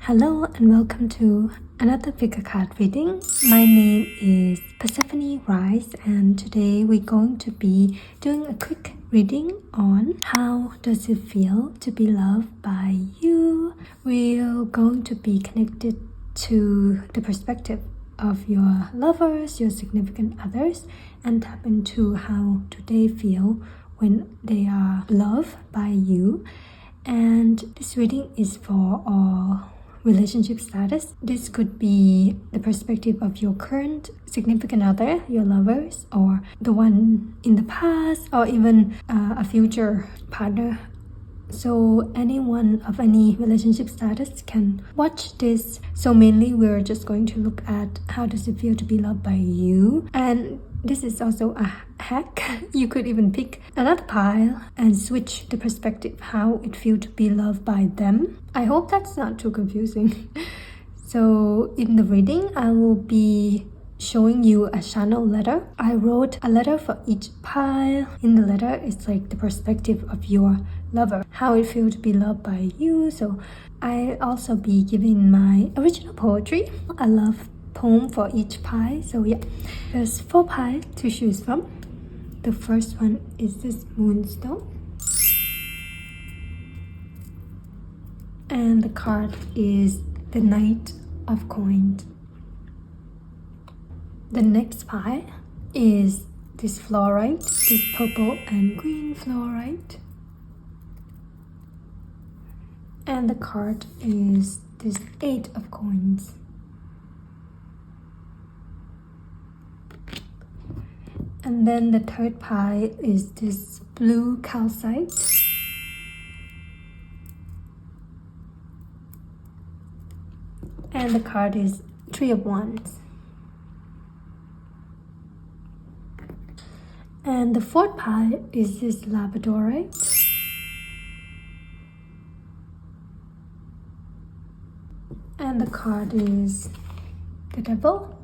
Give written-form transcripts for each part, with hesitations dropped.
Hello and welcome to another PAC card reading. My name is Persephone Rice and today we're going to be doing a quick reading on how does it feel to be loved by you. We're going to be connected to the perspective of your lovers, your significant others, and tap into how do they feel when they are loved by you. And this reading is for all relationship status. This could be the perspective of your current significant other, your lovers, or the one in the past, or even a future partner. So anyone of any relationship status can watch this. So mainly we're just going to look at how does it feel to be loved by you. And this is also a hack. You could even pick another pile and switch the perspective, how it feels to be loved by them. I hope that's not too confusing. So in the reading, I will be showing you a channel letter. I wrote a letter for each pile. In the letter, it's like the perspective of your lover, how it feels to be loved by you. So I also be giving my original poetry, a love poem for each pie. So yeah, there's 4 pies to choose from. The first one is this moonstone, and the card is the Knight of Coins. The next pie is this fluorite, this purple and green fluorite, and the card is this 8 of Coins. And then the third pie is this blue calcite. And the card is 3 of Wands. And the fourth pie is this labradorite. And the card is the Devil.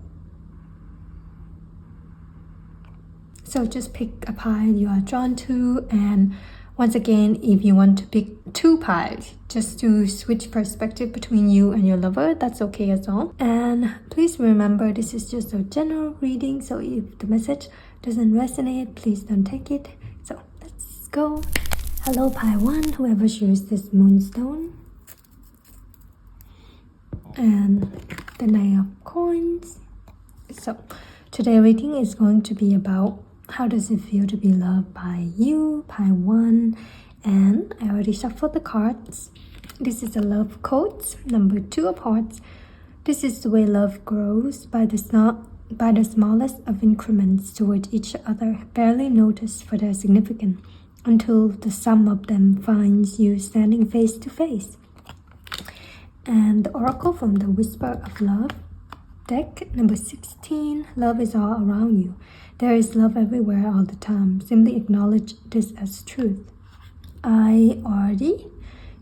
So just pick a pie you are drawn to, and once again, if you want to pick 2 pies just to switch perspective between you and your lover, that's okay as well. And please remember, this is just a general reading, so if the message doesn't resonate, please don't take it. So let's go. Hello pie 1, whoever chose this moonstone, and the Knight of Coins. So today's reading is going to be about how does it feel to be loved by you, pie 1. And I already shuffled the cards. This is a love quote, number 2 of hearts. This is the way love grows, by the smallest of increments toward each other, barely noticed for their significance, until the sum of them finds you standing face to face. And the oracle from the Whisper of Love deck, number 16, love is all around you. There is love everywhere all the time. Simply acknowledge this as truth. I already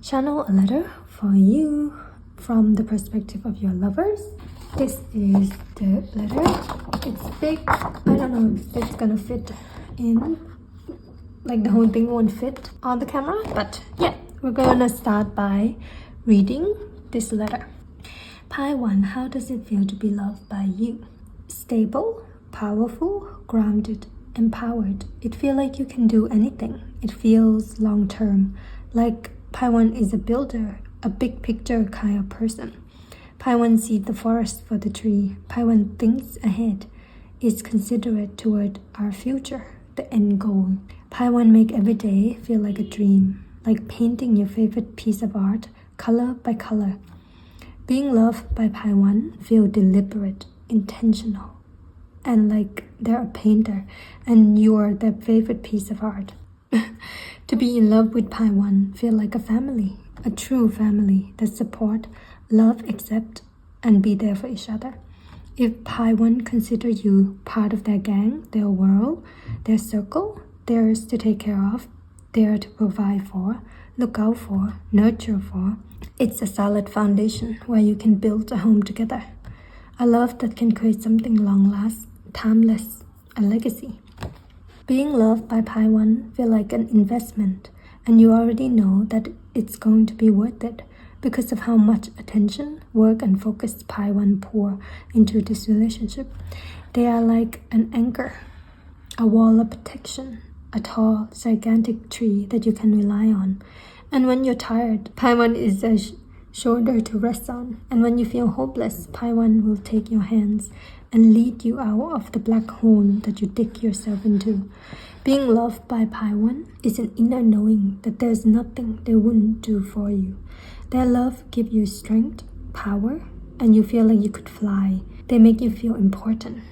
channel a letter for you from the perspective of your lovers. This is the letter. It's big. I don't know if it's gonna fit in, like the whole thing won't fit on the camera, but yeah, we're gonna start by reading this letter. Pie 1, how does it feel to be loved by you? Stable, powerful, grounded, empowered. It feels like you can do anything. It feels long-term, like pie 1 is a builder, a big picture kind of person. Pie 1 sees the forest for the tree. Pie 1 thinks ahead, is considerate toward our future, the end goal. Pie 1 make every day feel like a dream, like painting your favorite piece of art, color by color. Being loved by pie 1 feel deliberate, intentional, and like they're a painter and you're their favorite piece of art. To be in love with pie 1 feel like a family, a true family that support, love, accept, and be there for each other. If pie 1 consider you part of their gang, their world, their circle, theirs to take care of, there to provide for, look out for, nurture for, it's a solid foundation where you can build a home together. A love that can create something long-lasting, timeless, a legacy. Being loved by pie 1 feel like an investment, and you already know that it's going to be worth it because of how much attention, work, and focus Pi 1 pour into this relationship. They are like an anchor, a wall of protection, a tall, gigantic tree that you can rely on. And when you're tired, Pi 1 is a shoulder to rest on. And when you feel hopeless, Pi 1 will take your hands and lead you out of the black hole that you dig yourself into. Being loved by Pi 1 is an inner knowing that there's nothing they wouldn't do for you. Their love gives you strength, power, and you feel like you could fly. They make you feel important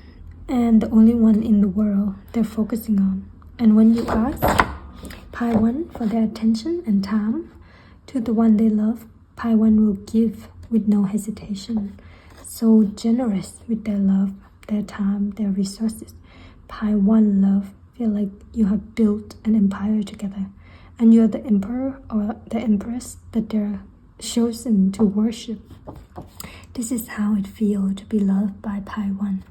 and the only one in the world they're focusing on. And when you ask Pi 1 for their attention and time to the one they love, Pi 1 will give with no hesitation. So generous with their love, their time, their resources. Pi 1 love feel like you have built an empire together, and you're the emperor or the empress that they're chosen to worship. This is how it feels to be loved by Pi 1.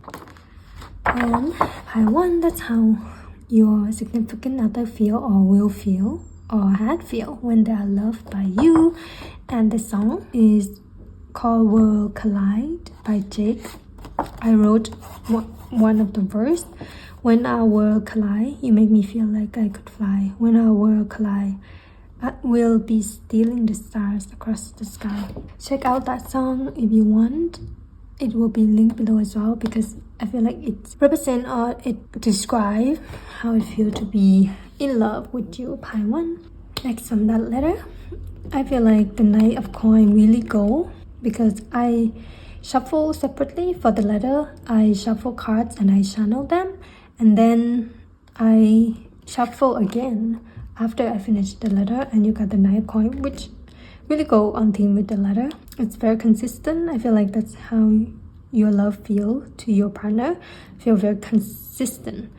And Pi 1, that's how your significant other feel or will feel or had feel when they are loved by you. And the song is called World Collide by Jake. I wrote one of the verse. When our world collide, you make me feel like I could fly. When our world collide, I will be stealing the stars across the sky. Check out that song if you want. It will be linked below as well, because I feel like it represents or it describes how it feels to be in love with you, Pi 1. Next on that letter, I feel like the Knight of Coins really go, because I shuffle separately for the letter. I shuffle cards and I channel them, and then I shuffle again after I finish the letter, and you got the Knight of Coins, which really go on theme with the letter. It's very consistent. I feel like that's how your love feel to your partner. Feel very consistent,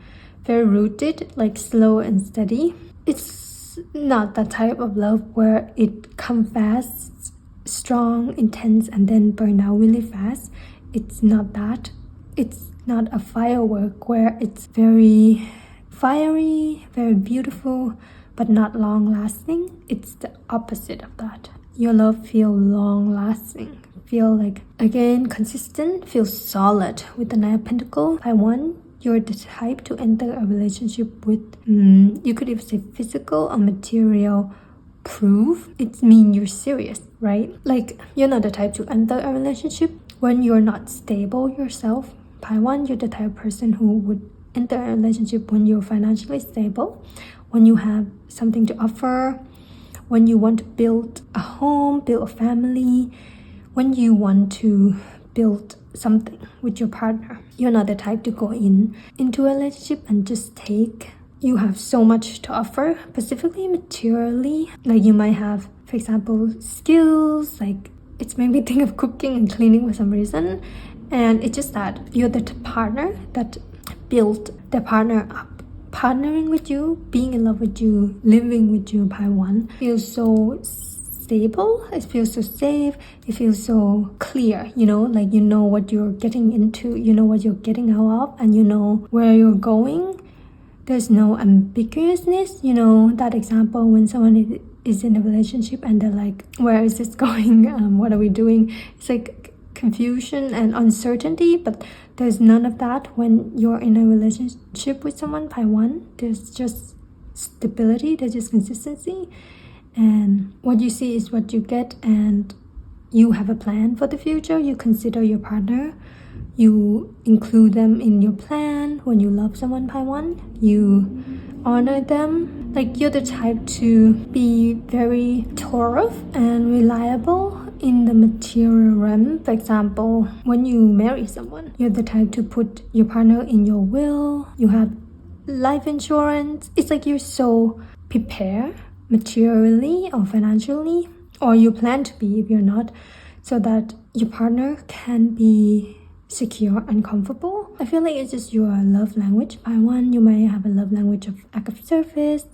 very rooted, like slow and steady. It's not that type of love where it comes fast, strong, intense, and then burn out really fast. It's not that. It's not a firework where it's very fiery, very beautiful, but not long lasting. It's the opposite of that. Your love feel long lasting, feel like, again, consistent, feel solid. With the Knight of Pentacles, Pi 1, you're the type to enter a relationship with, you could even say physical or material proof. It means you're serious, right? Like, you're not the type to enter a relationship when you're not stable yourself. Pi 1, you're the type of person who would enter a relationship when you're financially stable, when you have something to offer, when you want to build a home, build a family, when you want to build something with your partner. You're not the type to go into a relationship and just take. You have so much to offer, specifically materially. Like you might have, for example, skills, like it's made me think of cooking and cleaning for some reason. And it's just that you're the partner that built the partner up. Partnering with you, being in love with you, living with you, Pi 1, feels so stable. It feels so safe. It feels so clear, like you know what you're getting into, you know what you're getting out of, and you know where you're going. There's no ambiguousness. That example when someone is in a relationship and they're like, where is this going? What are we doing? It's like confusion and uncertainty, but there's none of that when you're in a relationship with someone, Pi 1. There's just stability, there's just consistency, and what you see is what you get, and you have a plan for the future. You consider your partner, you include them in your plan. When you love someone, Pi 1, you honor them. Like you're the type to be very thorough and reliable in the material realm. For example, when you marry someone, you're the type to put your partner in your will. You have life insurance. It's like you're so prepared materially or financially, or you plan to be if you're not, so that your partner can be secure and comfortable. I feel like it's just your love language. Pi 1, you might have a love language of act of service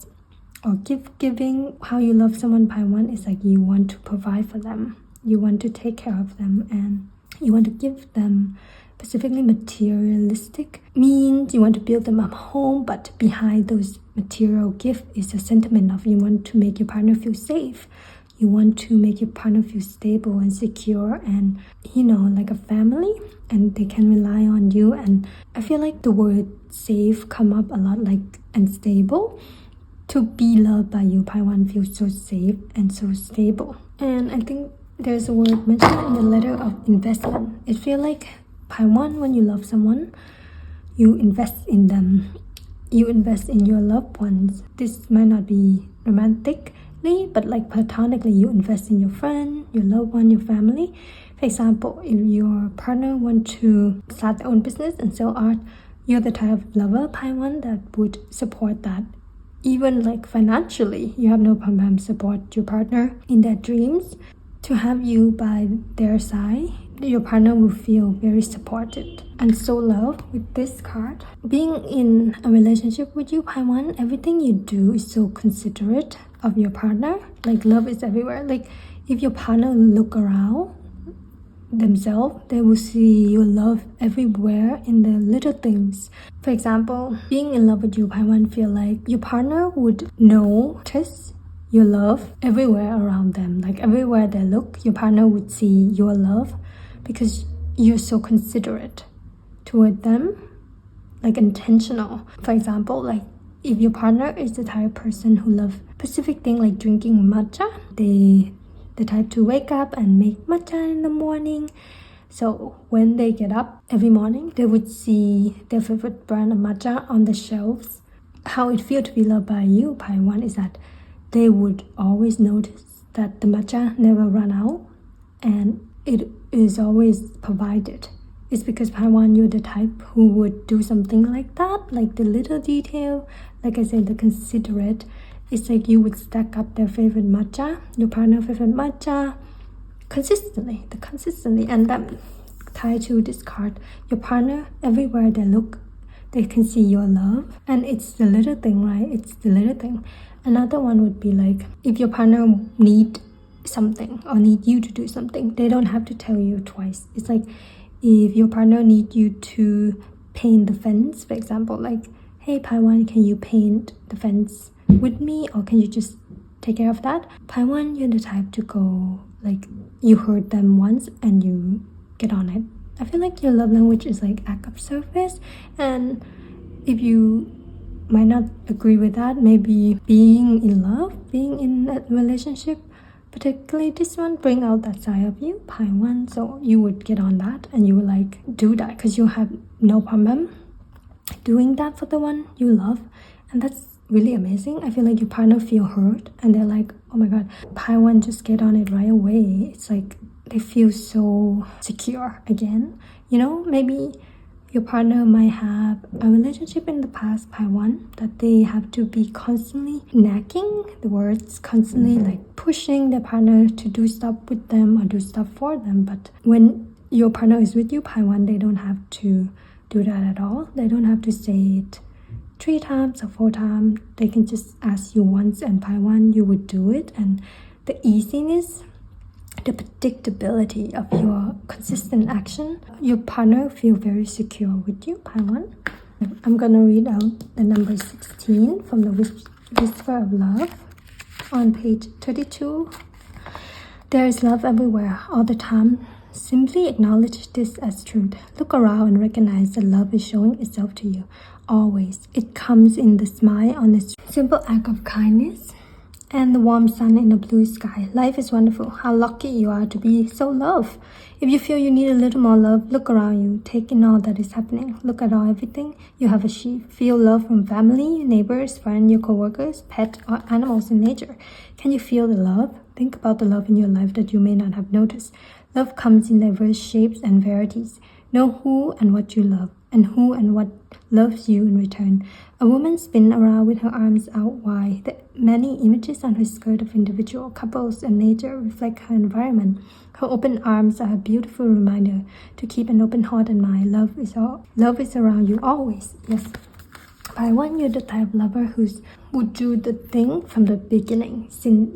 or giving. How you love someone, Pi 1, is like you want to provide for them. You want to take care of them, and you want to give them specifically materialistic means. You want to build them a home, but behind those material gifts is a sentiment of you want to make your partner feel safe. You want to make your partner feel stable and secure and, you know, like a family, and they can rely on you. And I feel like the word safe come up a lot, like, and stable. To be loved by you, Pi 1 feels so safe and so stable. And I think there's a word mentioned in the letter of investment. It feels like Pi 1, when you love someone, you invest in them. You invest in your loved ones. This might not be romantically, but like platonically, you invest in your friend, your loved one, your family. For example, if your partner want to start their own business and sell art, you're the type of lover, Pi 1, that would support that. Even like financially, you have no problem support your partner in their dreams. To have you by their side, your partner will feel very supported and so loved with this card. Being in a relationship with you, Pi 1, everything you do is so considerate of your partner. Like love is everywhere. Like if your partner look around themselves, they will see your love everywhere in the little things. For example, being in love with you, Pi 1, feel like your partner would notice your love everywhere around them. Like everywhere they look, your partner would see your love because you're so considerate toward them, like intentional. For example, like if your partner is the type of person who loves specific thing like drinking matcha, the type to wake up and make matcha in the morning. So when they get up every morning, they would see their favorite brand of matcha on the shelves. How it feels to be loved by you, Pi 1, is that they would always notice that the matcha never run out and it is always provided. It's because Pi 1, you're the type who would do something like that, like the little detail, like I said, the considerate. It's like you would stack up their favorite matcha, your partner's favorite matcha, consistently, and that tied to this card. Your partner, everywhere they look, they can see your love, and it's the little thing, right? It's the little thing. Another one would be like, if your partner need something or need you to do something, they don't have to tell you twice. It's like if your partner need you to paint the fence, for example, like, hey, Pi 1, can you paint the fence with me, or can you just take care of that? Pi 1, you're the type to go, like, you heard them once and you get on it. I feel like your love language is like act of service, and if you might not agree with that, maybe being in love, being in a relationship, particularly this one, bring out that side of you, Pi 1. So you would get on that and you would like do that because you have no problem doing that for the one you love, and that's really amazing. I feel like your partner feel hurt and they're like, oh my god, Pi 1, just get on it right away. It's like they feel so secure again. You know, maybe your partner might have a relationship in the past, Pi 1, that they have to be constantly nagging, the words, constantly like pushing their partner to do stuff with them or do stuff for them. But when your partner is with you, Pi 1, they don't have to do that at all. They don't have to say it 3 times or 4 times. They can just ask you once, and Pi 1, you would do it. And the easiness, the predictability of your consistent action, your partner feel very secure with you, Pi 1. I'm gonna read out the number 16 from the Whisper of Love on page 32. There is love everywhere, all the time. Simply acknowledge this as truth. Look around and recognize that love is showing itself to you. Always. It comes in the smile on the simple act of kindness and the warm sun in the blue sky. Life is wonderful. How lucky you are to be so loved. If you feel you need a little more love, look around you. Take in all that is happening. Look at everything you have achieved. Feel love from family, neighbors, friends, your co-workers, pet, or animals in nature. Can you feel the love? Think about the love in your life that you may not have noticed. Love comes in diverse shapes and varieties. Know who and what you love, and who and what loves you in return. A woman spins around with her arms out wide. The many images on her skirt of individual, couples, and nature reflect her environment. Her open arms are a beautiful reminder to keep an open heart and mind. Love is around you always. Yes. Pi 1, you're the type of lover who would do the thing from the beginning,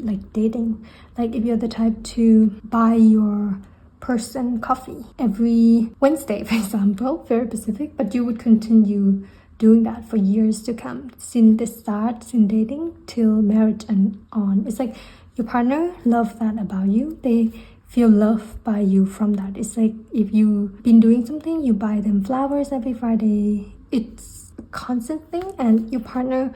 like dating. Like if you're the type to buy your person coffee every Wednesday, for example, very specific, but you would continue doing that for years to come, since the start, since dating till marriage and on. It's like your partner loves that about you. They feel loved by you from that. It's like if you've been doing something, you buy them flowers every Friday. It's a constant thing, and your partner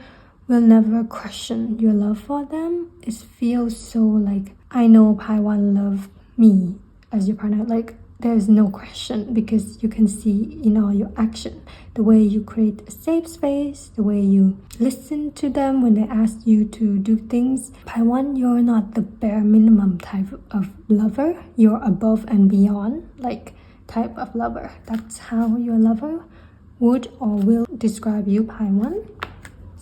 will never question your love for them. It feels so like, I know Paiwan love me as your partner. Like there's no question, because you can see in all your action, the way you create a safe space, the way you listen to them when they ask you to do things. Paiwan, you're not the bare minimum type of lover. You're above and beyond like type of lover. That's how your lover would or will describe you, Paiwan.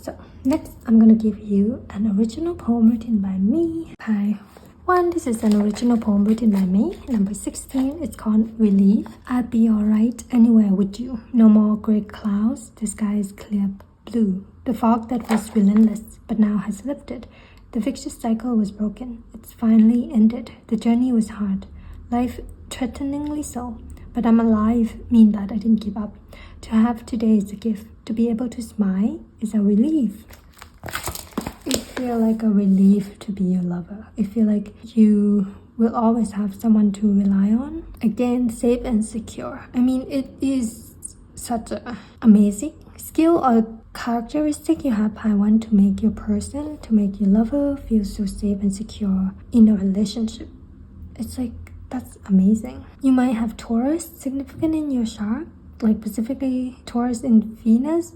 So next, I'm gonna give you an original poem written by me, Paiwan. This is an original poem written by me, number 16. It's called Relief. I'd be alright anywhere with you. No more grey clouds, the sky is clear blue. The fog that was relentless but now has lifted. The vicious cycle was broken. It's finally ended. The journey was hard. Life threateningly so. But I'm alive, mean that I didn't give up. To have today is a gift. To be able to smile is a relief. It feels like a relief to be your lover. It feels like you will always have someone to rely on. Again, safe and secure. I mean, it is such an amazing skill or characteristic you have, Paiwan, to make your person, to make your lover feel so safe and secure in a relationship. It's like, that's amazing. You might have Taurus significant in your chart, like specifically Taurus in Venus.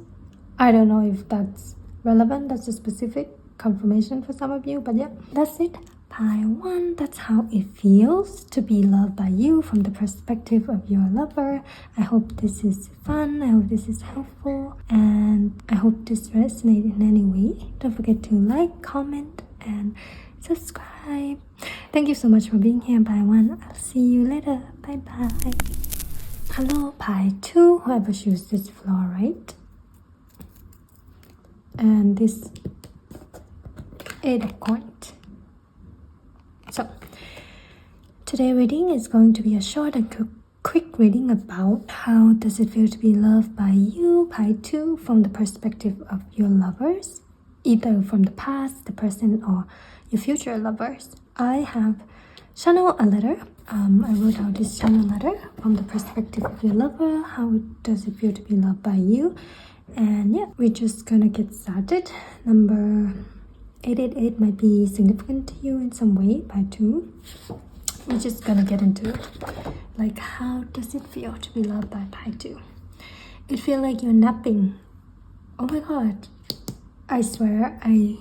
I don't know if that's relevant. That's a specific confirmation for some of you, but yeah, that's it. Paiwan, that's how it feels to be loved by you from the perspective of your lover. I hope this is fun. I hope this is helpful, and I hope this resonates in any way. Don't forget to like, comment, and subscribe. Thank you so much for being here, Paiwan. I'll see you later. Bye bye. Hello, Pai 2, whoever chooses this floor, right? And this 8 of coins. So, today's reading is going to be a short and quick reading about how does it feel to be loved by you, Pai 2, from the perspective of your lovers, either from the past, the present, or your future lovers. I have channeled a letter. I wrote out this channel letter from the perspective of your lover. How does it feel to be loved by you? And yeah, we're just gonna get started. Number 888 might be significant to you in some way, Pai 2. We're just gonna get into it. Like, how does it feel to be loved by Pai 2? It feels like you're napping. Oh my god. I swear, I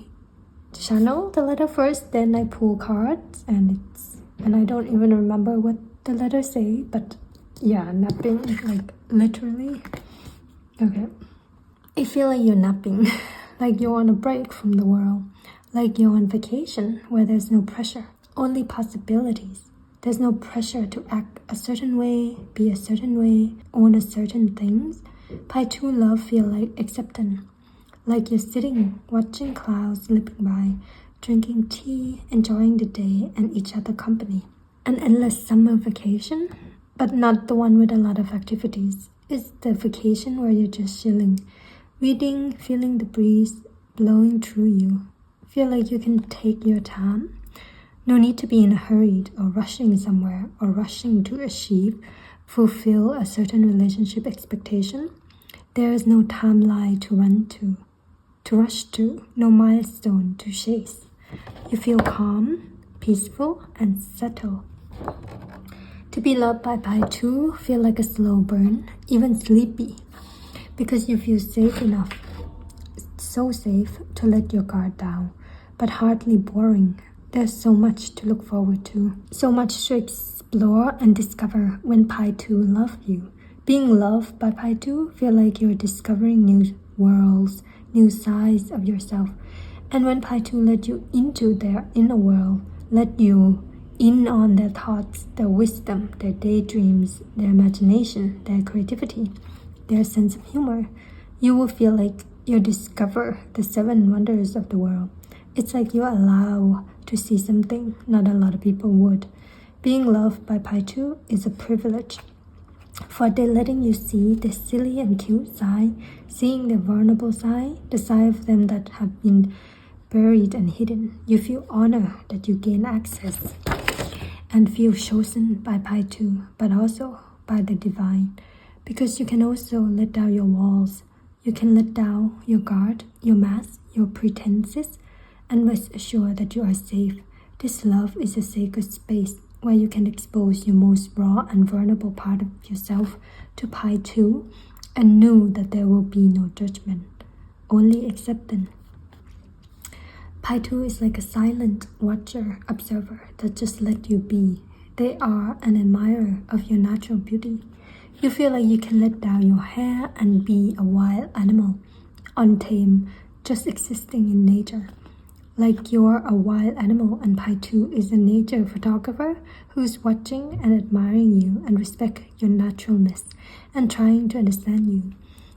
channel the letter first, then I pull cards, and I don't even remember what the letters say, but yeah, napping, like literally. Okay. I feel like you're napping, like you're on a break from the world, like you're on vacation where there's no pressure, only possibilities. There's no pressure to act a certain way, be a certain way, own a certain things. Pai 2 love feel like acceptance. Like you're sitting, watching clouds slipping by, drinking tea, enjoying the day and each other company. An endless summer vacation, but not the one with a lot of activities. It's the vacation where you're just chilling, reading, feeling the breeze blowing through you. Feel like you can take your time. No need to be in a hurry or rushing somewhere or rushing to achieve, fulfill a certain relationship expectation. There is no timeline to run to rush to, no milestone to chase. You feel calm, peaceful, and settled. To be loved by Pai 2 feel like a slow burn, even sleepy, because you feel safe enough, so safe to let your guard down, but hardly boring. There's so much to look forward to, so much to explore and discover when Pai 2 love you. Being loved by Pai 2 feel like you're discovering new worlds, new sides of yourself. And when Pai 2 let you into their inner world, let you in on their thoughts, their wisdom, their daydreams, their imagination, their creativity, their sense of humor, you will feel like you discover the 7 wonders of the world. It's like you allow to see something not a lot of people would. Being loved by Pai 2 is a privilege, for they're letting you see the silly and cute side, seeing the vulnerable side, the side of them that have been buried and hidden. You feel honor that you gain access and feel chosen by Pi 2, but also by the divine. Because you can also let down your walls. You can let down your guard, your mask, your pretenses, and rest assured that you are safe. This love is a sacred space where you can expose your most raw and vulnerable part of yourself to Pi 2 and know that there will be no judgment, only acceptance. Pi 2 is like a silent watcher, observer that just let you be. They are an admirer of your natural beauty. You feel like you can let down your hair and be a wild animal, untamed, just existing in nature. Like you're a wild animal and Pi 2 is a nature photographer who's watching and admiring you and respect your naturalness and trying to understand you.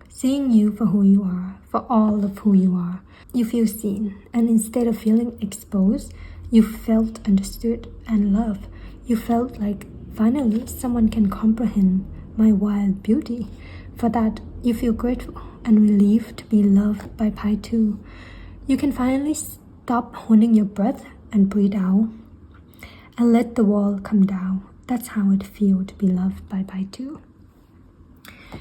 Seeing you for who you are, for all of who you are. You feel seen, and instead of feeling exposed, you felt understood and loved. You felt like finally someone can comprehend my wild beauty. For that, you feel grateful and relieved to be loved by Pi 2. You can finally stop holding your breath and breathe out and let the wall come down. That's how it feels to be loved by Pi 2.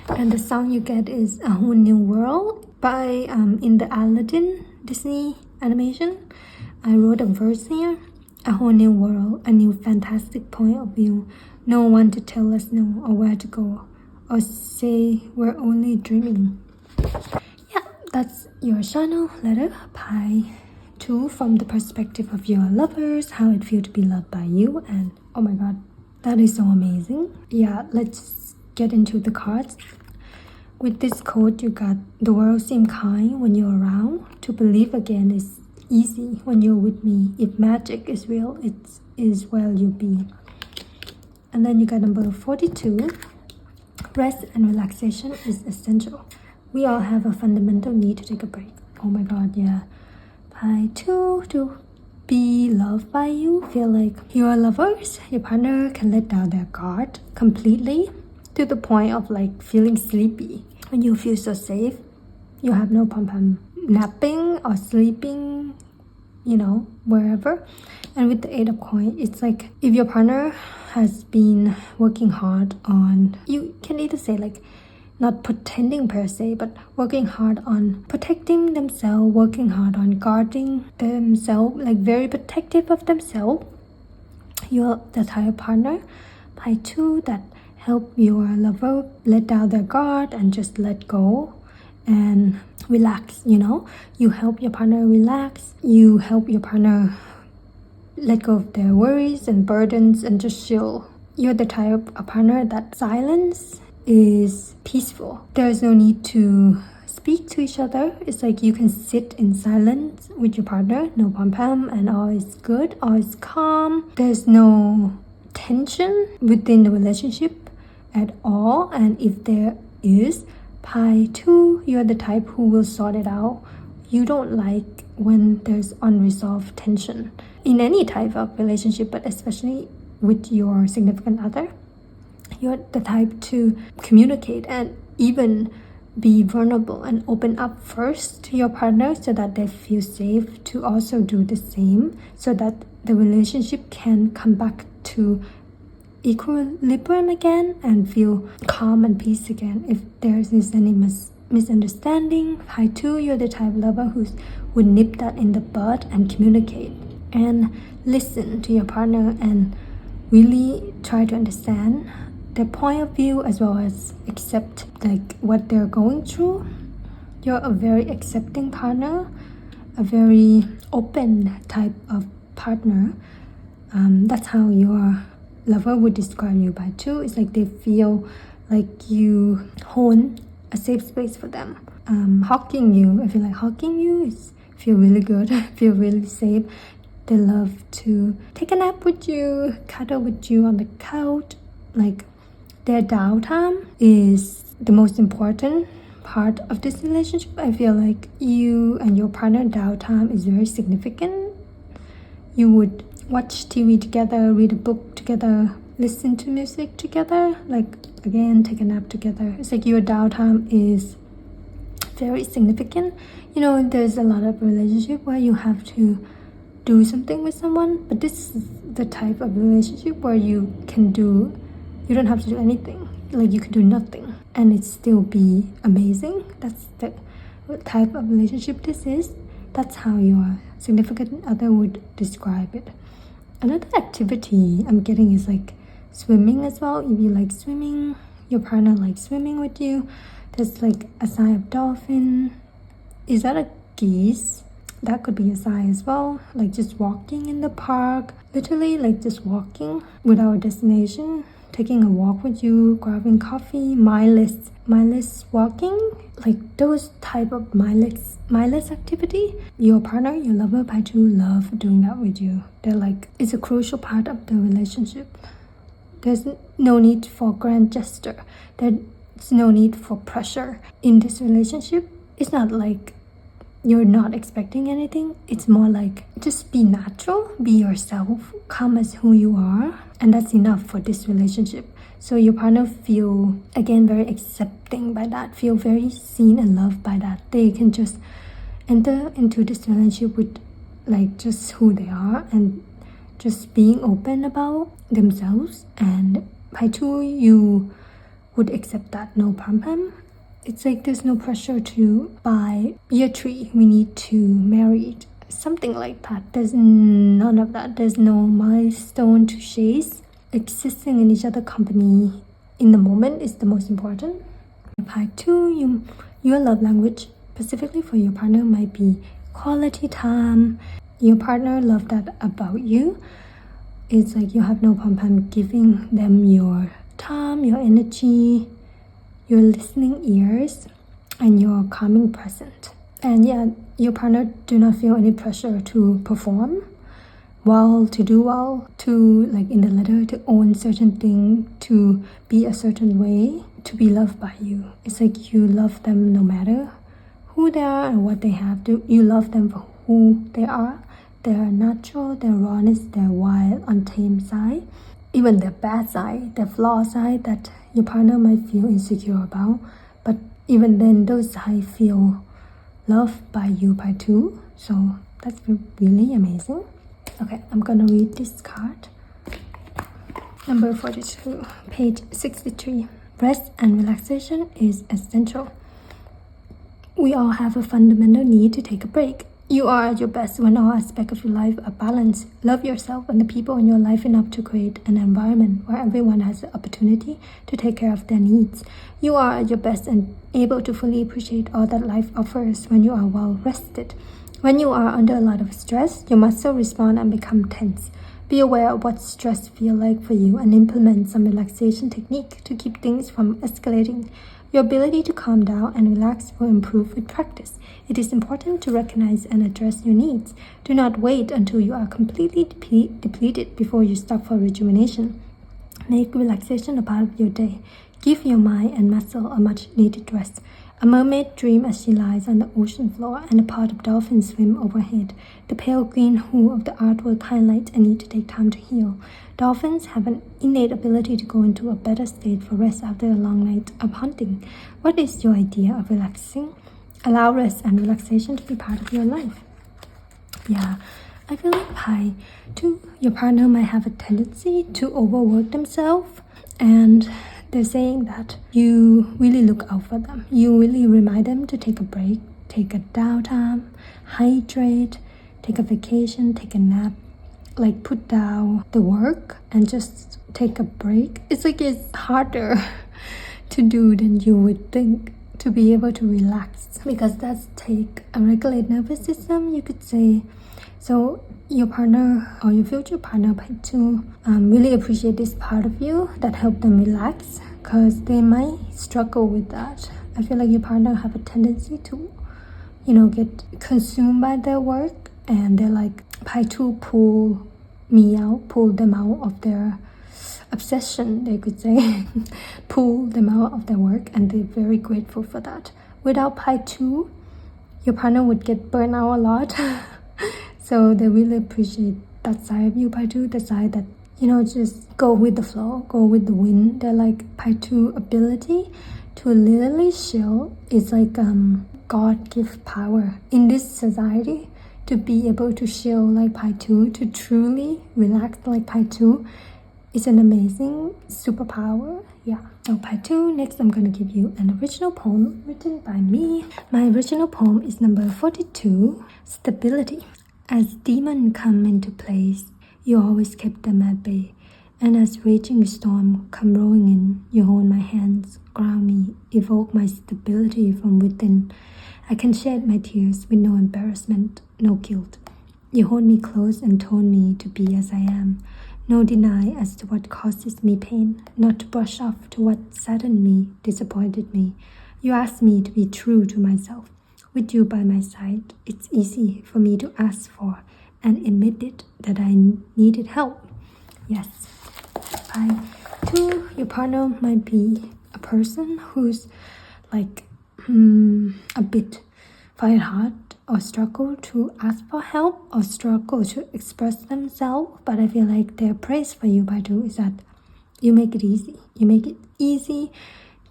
And the song you get is A Whole New World by in the Aladdin Disney animation. I wrote a verse here. A whole new world, a new fantastic point of view. No one to tell us no or where to go or say we're only dreaming. Yeah, that's your channel letter Pi 2 from the perspective of your lovers, how it feels to be loved by you. And oh my god, that is so amazing. Yeah, let's get into the cards. With this code, you got the world seems kind when you're around. To believe again is easy when you're with me. If magic is real, it is where you be. And then you got number 42. Rest and relaxation is essential. We all have a fundamental need to take a break. Oh my god, yeah. Pi 2 to be loved by you. Feel like your lovers, your partner can let down their guard completely to the point of like feeling sleepy. When you feel so safe, you have no problem napping or sleeping, you know, wherever. And with the 8 of coins, it's like if your partner has been working hard on, you can either say like not pretending per se, but working hard on protecting themselves, working hard on guarding themselves, like very protective of themselves. You're the type of partner, Pi 2, that help your lover let down their guard and just let go and relax, you know. You help your partner relax. You help your partner let go of their worries and burdens and just chill. You're the type of partner that silence is peaceful. There's no need to speak to each other. It's like you can sit in silence with your partner, no pom-pom, and all is good, all is calm. There's no tension within the relationship at all. And if there is, Pi 2, you're the type who will sort it out. You don't like when there's unresolved tension in any type of relationship, but especially with your significant other. You're the type to communicate and even be vulnerable and open up first to your partner so that they feel safe to also do the same, so that the relationship can come back to equilibrium again and feel calm and peace again. If there is any misunderstanding, Pi 2, you're the type of lover who would nip that in the bud and communicate and listen to your partner and really try to understand their point of view as well as accept like what they're going through. You're a very accepting partner, a very open type of partner. That's how your lover would describe you. Pi 2 is like they feel like you hold a safe space for them. Hugging you, I feel like hugging you is feel really good, feel really safe. They love to take a nap with you, cuddle with you on the couch. Like their downtime is the most important part of this relationship. I feel like you and your partner downtime is very significant. You would watch TV together, read a book together, listen to music together, like again take a nap together. It's like your downtime is very significant. You know, there's a lot of relationship where you have to do something with someone, but this is the type of relationship where you don't have to do anything. Like you could do nothing and it still be amazing. That's the type of relationship this is. That's how your significant other would describe it. Another activity I'm getting is like swimming as well. If you like swimming, your partner likes swimming with you. There's like a sign of dolphin. Is that a geese? That could be a sign as well. Like just walking in the park, literally like just walking without a destination, taking a walk with you, grabbing coffee, mindless walking, like those type of mindless activity. Your partner, your lover, by two, love doing that with you. They're like, it's a crucial part of the relationship. There's no need for grand gesture. There's no need for pressure in this relationship. It's not like you're not expecting anything. It's more like just be natural, be yourself, come as who you are, and that's enough for this relationship. So your partner feel, again, very accepting by that, feel very seen and loved by that. They can just enter into this relationship with like just who they are and just being open about themselves. And by two, you would accept that, no problem. It's like there's no pressure to, by year 3, we need to marry, something like that. There's none of that. There's no milestone to chase. Existing in each other's company in the moment is the most important. Part 2, your love language, specifically for your partner, might be quality time. Your partner love that about you. It's like you have no problem giving them your time, your energy, your listening ears, and your calming present. And yeah, your partner do not feel any pressure to perform well, to do well, to like in the letter, to own certain thing, to be a certain way, to be loved by you. It's like you love them no matter who they are and what they have. You love them for who they are, their natural, their rawness, their wild, untamed side, even their bad side, their flaw side that your partner might feel insecure about. But even then, those sides feel loved by you by two. So that's really amazing. Okay, I'm gonna read this card. Number 42, page 63. Rest and relaxation is essential. We all have a fundamental need to take a break. You are at your best when all aspects of your life are balanced. Love yourself and the people in your life enough to create an environment where everyone has the opportunity to take care of their needs. You are at your best and able to fully appreciate all that life offers when you are well rested. When you are under a lot of stress, your muscles respond and become tense. Be aware of what stress feels like for you and implement some relaxation technique to keep things from escalating. Your ability to calm down and relax will improve with practice. It is important to recognize and address your needs. Do not wait until you are completely depleted before you stop for rejuvenation. Make relaxation a part of your day. Give your mind and muscle a much-needed rest. A mermaid dreams as she lies on the ocean floor and a pod of dolphins swim overhead. The pale green hue of the artwork highlights a need to take time to heal. Dolphins have an innate ability to go into a better state for rest after a long night of hunting. What is your idea of relaxing? Allow rest and relaxation to be part of your life. Yeah, I feel like your partner might have a tendency to overwork themselves, and they're saying that you really look out for them. You really remind them to take a break, take a downtime, hydrate, take a vacation, take a nap, like put down the work and just take a break. It's like it's harder to do than you would think, to be able to relax, because that's take a regulate nervous system, you could say. So your partner or your future partner might too really appreciate this part of you that help them relax, because they might struggle with that. I feel like your partner have a tendency to, get consumed by their work, and they're like, try to pull them out of their obsession, they could say. Pull them out of their work, and they're very grateful for that. Without Pi 2, your partner would get burned out a lot. So they really appreciate that side of you, Pi 2, the side that, just go with the flow, go with the wind. They're like Pi 2 ability to literally chill is like God-given power in this society. To be able to chill like Pi 2, to truly relax like Pi 2 is an amazing superpower. Yeah. So Pi 2, next I'm gonna give you an original poem written by me. My original poem is number 42, Stability. As demons come into place, you always kept them at bay. And as raging storm come rolling in, you hold my hands, ground me, evoke my stability from within. I can shed my tears with no embarrassment, no guilt. You hold me close and told me to be as I am. No deny as to what causes me pain, not to brush off to what saddened me, disappointed me. You asked me to be true to myself. With you by my side, it's easy for me to ask for and admit it that I needed help. Yes. Pi 2, your partner might be a person who's like a bit find hard or struggle to ask for help or struggle to express themselves, but I feel like their praise for you, Pi 2, is that you make it easy. You make it easy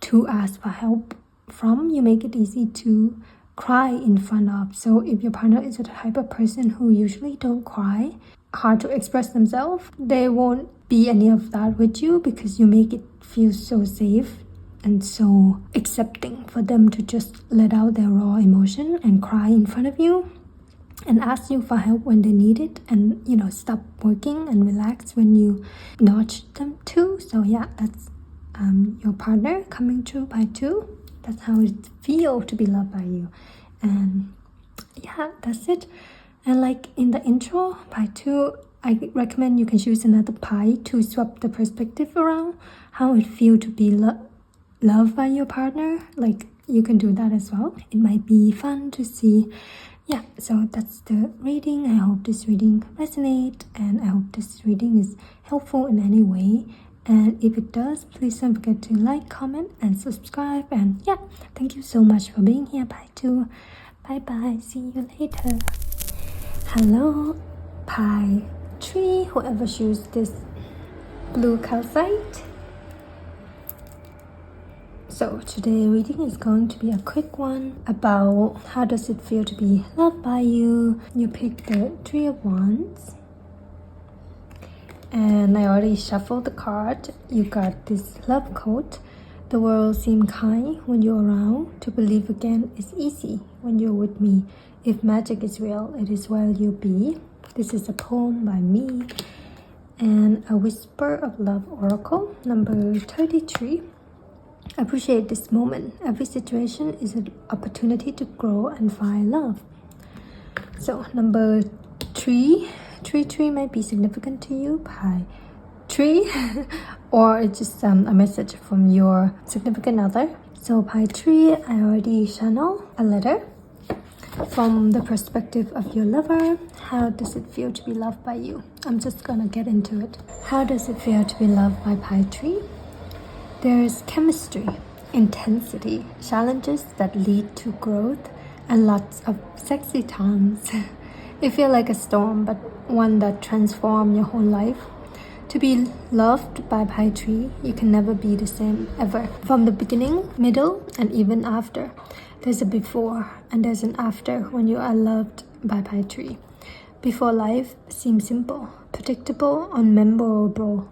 to ask for help from. You make it easy to cry in front of. So if your partner is the type of person who usually don't cry, hard to express themselves, they won't be any of that with you because you make it feel so safe and so accepting for them to just let out their raw emotion and cry in front of you and ask you for help when they need it, and stop working and relax when you nudge them to. So yeah, that's your partner coming through Pi 2. That's how it feels to be loved by you. And yeah, that's it. And like in the intro, Pi 2, I recommend you can choose another Pi to swap the perspective around how it feels to be loved by your partner. Like you can do that as well. It might be fun to see. Yeah, so that's the reading. I hope this reading resonates, and I hope this reading is helpful in any way. And if it does, please don't forget to like, comment, and subscribe. And yeah, thank you so much for being here, Pi 2. Bye bye. See you later. Hello, Pi 3. Whoever chooses this blue calcite. So today reading is going to be a quick one about how does it feel to be loved by you. You pick the 3 of Wands. And I already shuffled the card. You got this love quote. The world seems kind when you're around. To believe again is easy when you're with me. If magic is real, it is where you be. This is a poem by me. And a whisper of love oracle, number 33. Appreciate this moment. Every situation is an opportunity to grow and find love. So number 3. 3 might be significant to you, Pi 3, or it's just a message from your significant other. So Pi 3, I already channel a letter from the perspective of your lover. How does it feel to be loved by you? I'm just gonna get into it. How does it feel to be loved by Pi 3? There's chemistry, intensity, challenges that lead to growth, and lots of sexy times. It feels like a storm, but one that transforms your whole life. To be loved by Pi 3, you can never be the same ever. From the beginning, middle, and even after. There's a before and there's an after when you are loved by Pi 3. Before, life seems simple, predictable, unmemorable,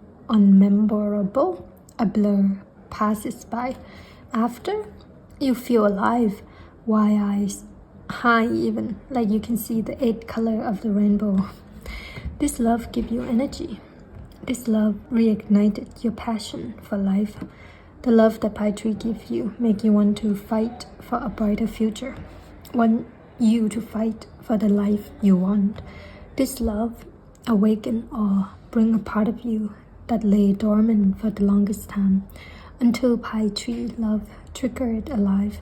a blur passes by. After, you feel alive, wide eyes, high even, like you can see the 8 colors of the rainbow. This love gives you energy. This love reignited your passion for life. The love that Pi 3 gives you make you want to fight for a brighter future. Want you to fight for the life you want. This love awaken or bring a part of you that lay dormant for the longest time, until Pi 3 love triggered alive.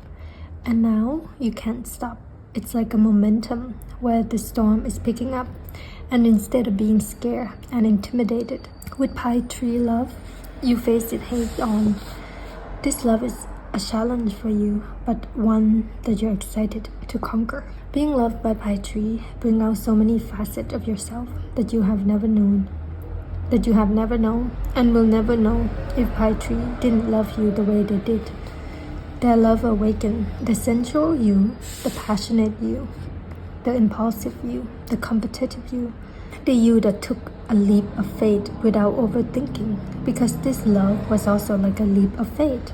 And now you can't stop. It's like a momentum where the storm is picking up, and instead of being scared and intimidated with Pi 3 love, you face it head on. This love is a challenge for you, but one that you're excited to conquer. Being loved by Pi 3 brings out so many facets of yourself that you have never known, and will never know if Pi 3 didn't love you the way they did. Their love awakened the sensual you, the passionate you, the impulsive you, the competitive you, the you that took a leap of faith without overthinking, because this love was also like a leap of faith.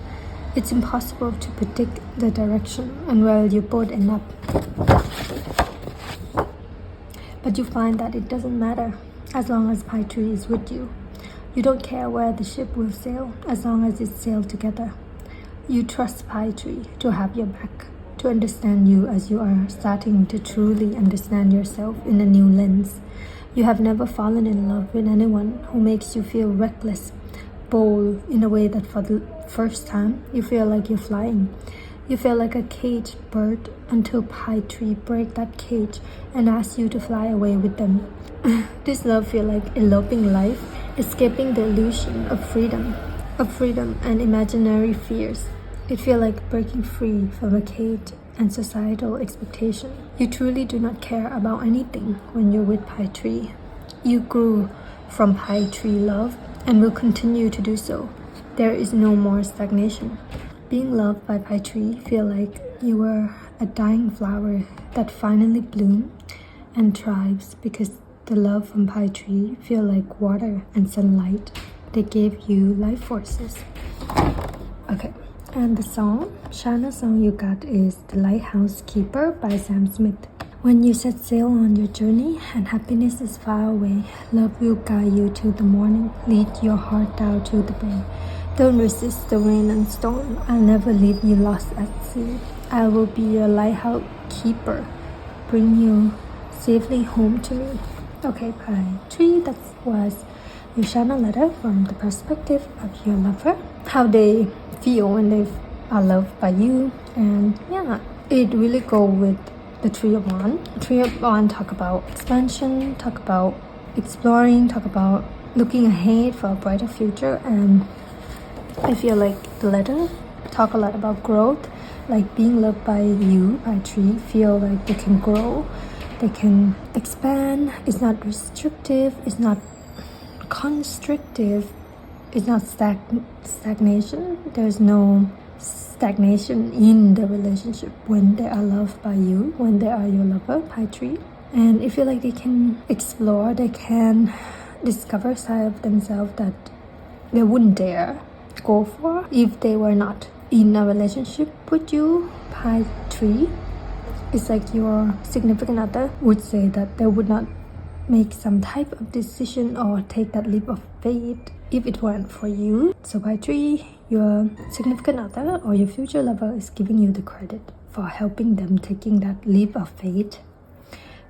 It's impossible to predict the direction and where you both end up. But you find that it doesn't matter as long as Pi Tree is with you. You don't care where the ship will sail as long as it sails together. You trust Pi Tree to have your back, to understand you as you are starting to truly understand yourself in a new lens. You have never fallen in love with anyone who makes you feel reckless, bold in a way that for the first time you feel like you're flying. You feel like a caged bird until Pi Tree break that cage and ask you to fly away with them. This love feel like eloping life, escaping the illusion of freedom and imaginary fears. It feel like breaking free from a cage and societal expectation. You truly do not care about anything when you're with Pi Tree. You grew from Pi Tree love and will continue to do so. There is no more stagnation. Being loved by Pi Tree feel like you were a dying flower that finally bloomed and thrives, because the love from Pi Tree feel like water and sunlight. They gave you life forces. Okay, and the Shana song you got is The Lighthouse Keeper by Sam Smith. When you set sail on your journey and happiness is far away, love will guide you till the morning, lead your heart down to the bay. Don't resist the rain and storm. I'll never leave you lost at sea. I will be your lighthouse keeper. Bring you safely home to me. Okay, Pi Tree, that was your Shana letter from the perspective of your lover. How they feel when they are loved by you. And yeah, it really go with the Tree of Wands. Tree of Wands talk about expansion, talk about exploring, talk about looking ahead for a brighter future. And I feel like the letter talk a lot about growth, like being loved by you, by Tree, feel like they can grow, they can expand. It's not restrictive, it's not constrictive, it's not stagnation. There's no stagnation in the relationship when they are loved by you, when they are your lover, Pi Tree. And I feel like they can explore, they can discover side of themselves that they wouldn't dare go for if they were not in a relationship with you, Pi Tree. It's like your significant other would say that they would not make some type of decision or take that leap of faith if it weren't for you. So Pi Tree, your significant other or your future lover is giving you the credit for helping them taking that leap of faith.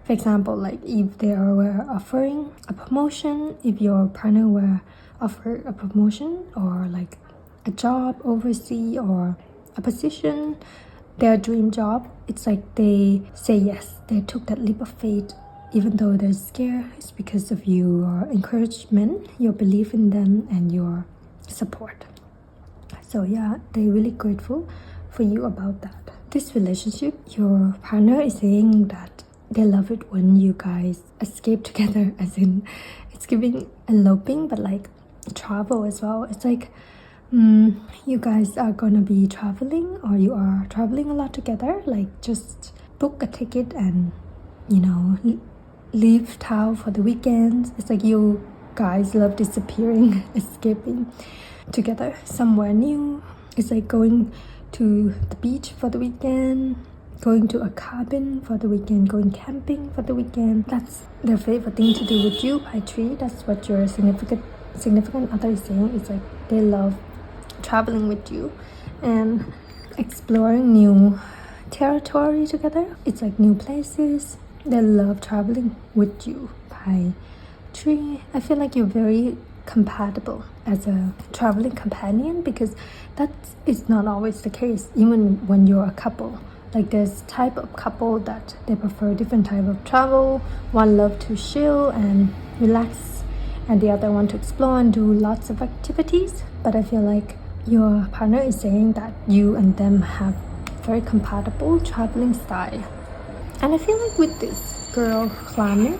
For example, like if they were offering a promotion, if your partner were offered a promotion or like a job overseas or a position, their dream job, it's like they say yes, they took that leap of faith even though they're scared. It's because of your encouragement, your belief in them, and your support. So yeah, they're really grateful for you about that. This relationship, your partner is saying that they love it when you guys escape together, as in it's giving eloping but like travel as well. It's like you guys are gonna be traveling, or you are traveling a lot together, like just book a ticket and leave town for the weekends. It's like you guys love disappearing, escaping together somewhere new. It's like going to the beach for the weekend, going to a cabin for the weekend, going camping for the weekend. That's their favorite thing to do with you, Pi Tree. That's what your significant other is saying. It's like they love traveling with you and exploring new territory together. It's like new places. They love traveling with you, Pi Tree. I feel like you're very compatible as a traveling companion, because that is not always the case, even when you're a couple. Like there's type of couple that they prefer different type of travel. One love to chill and relax, and the other want to explore and do lots of activities. But I feel like your partner is saying that you and them have very compatible traveling style. And I feel like with this girl climbing,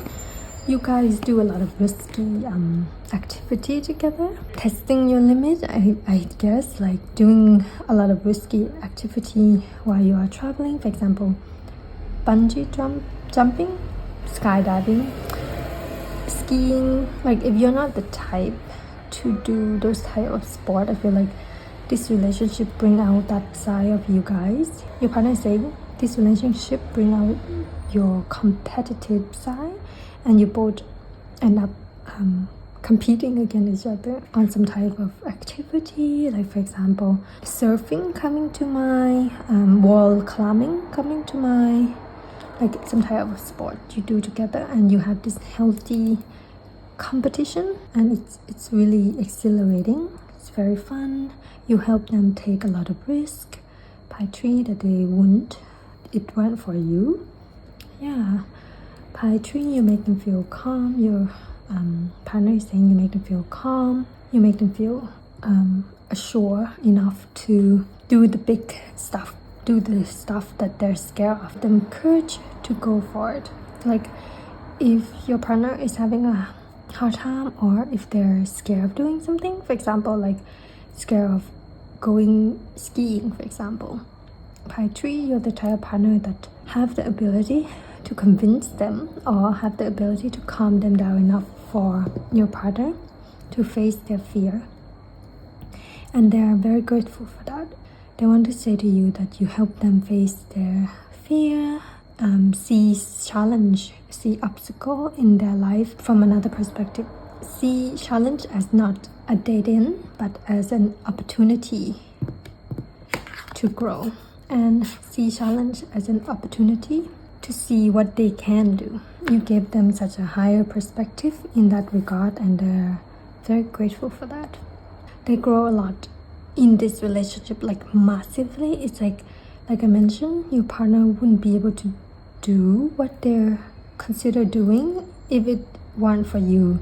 you guys do a lot of risky activity together, testing your limit. I guess, like doing a lot of risky activity while you are traveling. For example, bungee jumping, skydiving, skiing. Like if you're not the type to do those type of sport, I feel like this relationship bring out that side of you guys. Your partner is saying this relationship bring out your competitive side, and you both end up competing against each other on some type of activity, like for example surfing coming to my wall climbing coming to my, like some type of sport you do together, and you have this healthy competition, and it's really exhilarating. It's very fun. You help them take a lot of risk by 3 that they wouldn't. It went for you. Yeah. By 3, you make them feel calm. Your partner is saying you make them feel calm. You make them feel assured enough to do the big stuff, do the stuff that they're scared of. Them courage to go for it. Like if your partner is having a hard time, or if they're scared of doing something, for example, like scared of going skiing, for example. By 3, you're the type of partner that have the ability to convince them, or have the ability to calm them down enough for your partner to face their fear. And they are very grateful for that. They want to say to you that you help them face their fear, see challenge, see obstacle in their life from another perspective. See challenge as not a dead end, but as an opportunity to grow. And see challenge as an opportunity to see what they can do. You give them such a higher perspective in that regard, and they're very grateful for that. They grow a lot in this relationship, like massively. It's like I mentioned, your partner wouldn't be able to do what they're consider doing if it weren't for you.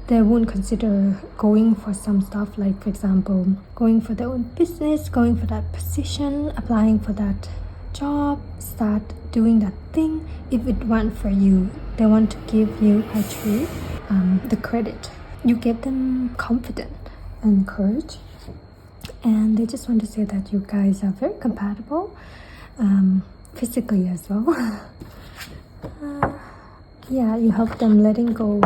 They wouldn't consider going for some stuff, like for example going for their own business, going for that position, applying for that job, start doing that thing if it weren't for you. They want to give you actually the credit. You give them confidence and courage, and they just want to say that you guys are very compatible physically as well. Yeah, you help them letting go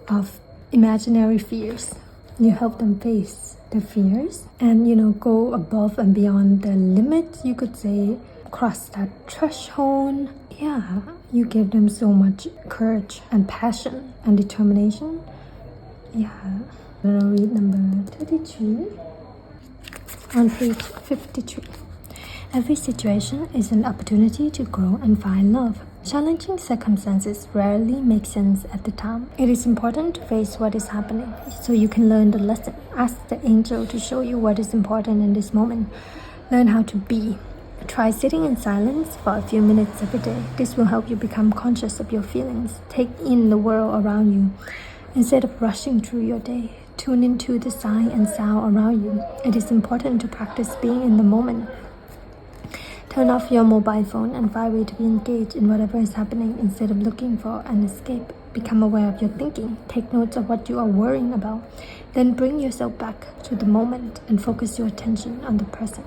of imaginary fears. You help them face their fears and, go above and beyond the limits, you could say, cross that threshold. Yeah, you give them so much courage and passion and determination. Yeah. I'm gonna read number 33 on page 53. Every situation is an opportunity to grow and find love. Challenging circumstances rarely make sense at the time. It is important to face what is happening so you can learn the lesson. Ask the angel to show you what is important in this moment. Learn how to be. Try sitting in silence for a few minutes every day. This will help you become conscious of your feelings. Take in the world around you. Instead of rushing through your day, tune into the sign and sound around you. It is important to practice being in the moment. Turn off your mobile phone and find a way to be engaged in whatever is happening instead of looking for an escape. Become aware of your thinking. Take notes of what you are worrying about. Then bring yourself back to the moment and focus your attention on the present.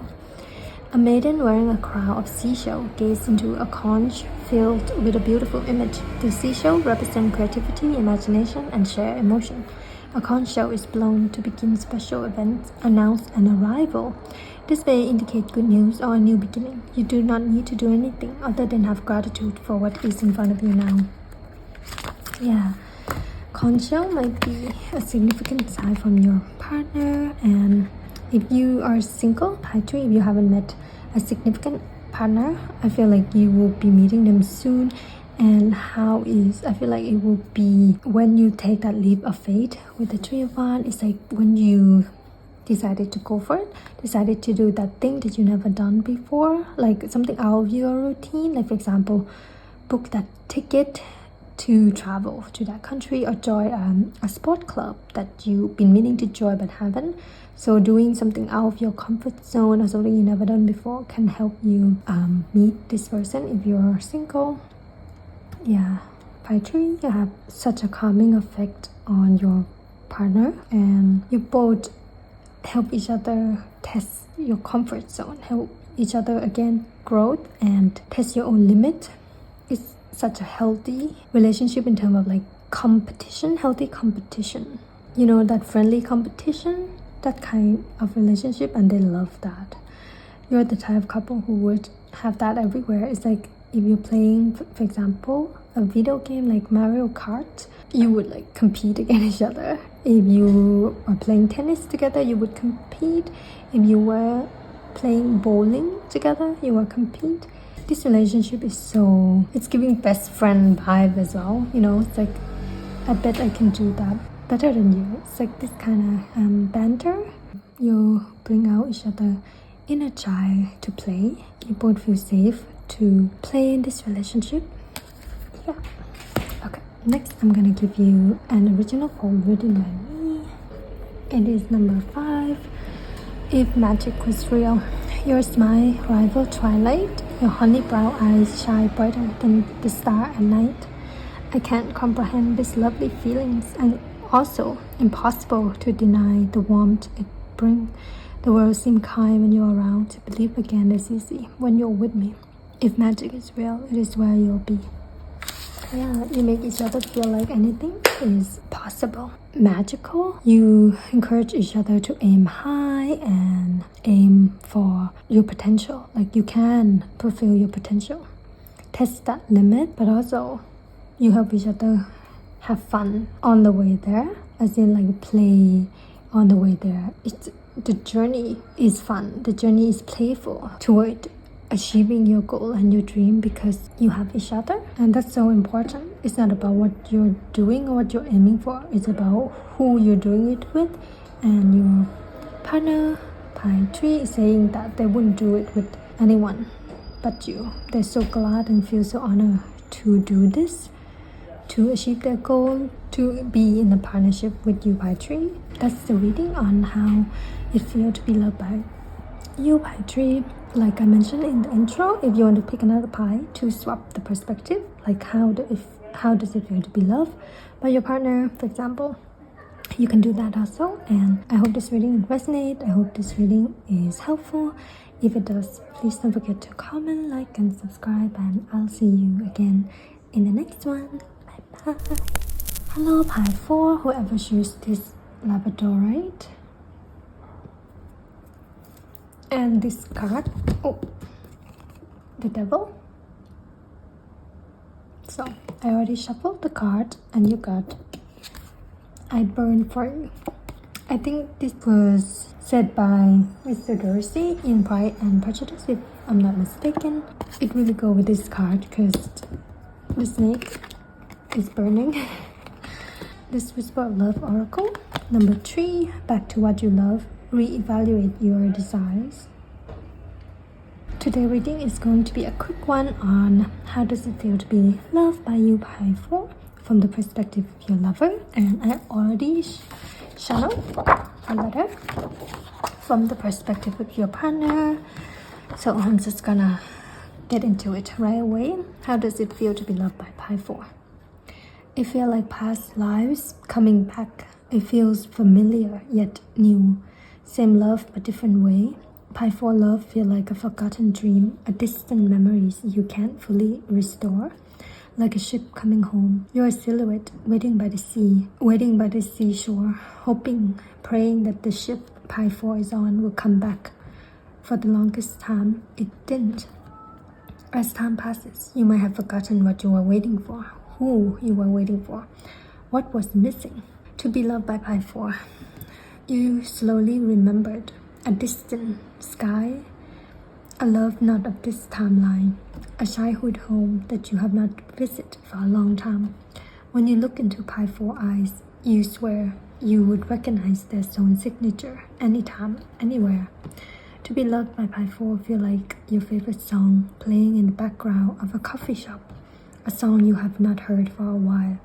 A maiden wearing a crown of seashell gazed into a conch filled with a beautiful image. The seashell represents creativity, imagination, and shared emotion. A conch shell is blown to begin special events, announce an arrival. This may indicate good news or a new beginning. You do not need to do anything other than have gratitude for what is in front of you now. Yeah, conch shell might be a significant sign from your partner, and if you are single, actually, if you haven't met a significant partner, I feel like you will be meeting them soon. And I feel like it will be when you take that leap of faith with the 3 of Wands. It's like when you decided to go for it, decided to do that thing that you never done before, like something out of your routine, like for example book that ticket to travel to that country, or join a sport club that you've been meaning to join but haven't. So doing something out of your comfort zone or something you never done before can help you meet this person if you're single. Yeah, Pie 3, you have such a calming effect on your partner, and you both help each other test your comfort zone, help each other again growth and test your own limit. It's such a healthy relationship in terms of like competition, healthy competition. You know, that friendly competition, that kind of relationship, and they love that. You're the type of couple who would have that everywhere. It's like if you're playing, for example, a video game like Mario Kart, you would like compete against each other. If you are playing tennis together, you would compete. If you were playing bowling together, you will compete. This relationship is so, it's giving best friend vibe as well. You know, it's like, I bet I can do that better than you. It's like this kind of banter. You bring out each other inner child to play. You both feel safe to play in this relationship. Yeah. Okay. Next, I'm gonna give you an original poem written by me. It is number 5. If magic was real, your smile rival twilight, your honey brown eyes shine brighter than the star at night. I can't comprehend these lovely feelings, and also impossible to deny the warmth it brings. The world seems kind when you're around. To believe again is easy when you're with me. If magic is real, it is where you'll be. Yeah, you make each other feel like anything is possible. Magical. You encourage each other to aim high and aim for your potential. Like you can fulfill your potential. Test that limit, but also you help each other have fun on the way there. As in like play on the way there. The journey is fun. The journey is playful toward achieving your goal and your dream because you have each other, and that's so important. It's not about what you're doing or what you're aiming for. It's about who you're doing it with, and your partner. Pie 3 is saying that they wouldn't do it with anyone but you. They're so glad and feel so honored to do this, to achieve their goal, to be in a partnership with you, Pie 3. That's the reading on how it feels to be loved by you, Pie 3. Like I mentioned in the intro, if you want to pick another pie to swap the perspective, like how does it feel to be loved by your partner, for example, you can do that also. And I hope this reading resonates. I hope this reading is helpful. If it does, please don't forget to comment, like, and subscribe, and I'll see you again in the next one. Bye bye. Hello, Pie 4, whoever chooses this Labradorite. And this card, oh, the devil. So I already shuffled the card, and you got I Burn For You. I think this was said by Mr. Dorsey in Pride and Prejudice, if I'm not mistaken. It really go with this card because the snake is burning. This Whisper of Love Oracle. Number 3, back to what you love. Reevaluate your desires. Today's reading is going to be a quick one on how does it feel to be loved by you, Pie 4, from the perspective of your lover. And I already channeled a letter from the perspective of your partner. So I'm just gonna get into it right away. How does it feel to be loved by Pie 4? It feels like past lives coming back. It feels familiar yet new. Same love but different way. Pie 4 love feel like a forgotten dream, a distant memories you can't fully restore. Like a ship coming home, you're a silhouette waiting by the sea, waiting by the seashore, hoping, praying that the ship Pie 4 is on will come back. For the longest time, it didn't. As time passes, you might have forgotten what you were waiting for, who you were waiting for, what was missing. To be loved by Pie 4, you slowly remembered a distant sky, a love not of this timeline, a childhood home that you have not visited for a long time. When you look into Pie 4 eyes, you swear you would recognize their own signature anytime, anywhere. To be loved by Pie 4 feel like your favorite song playing in the background of a coffee shop, a song you have not heard for a while,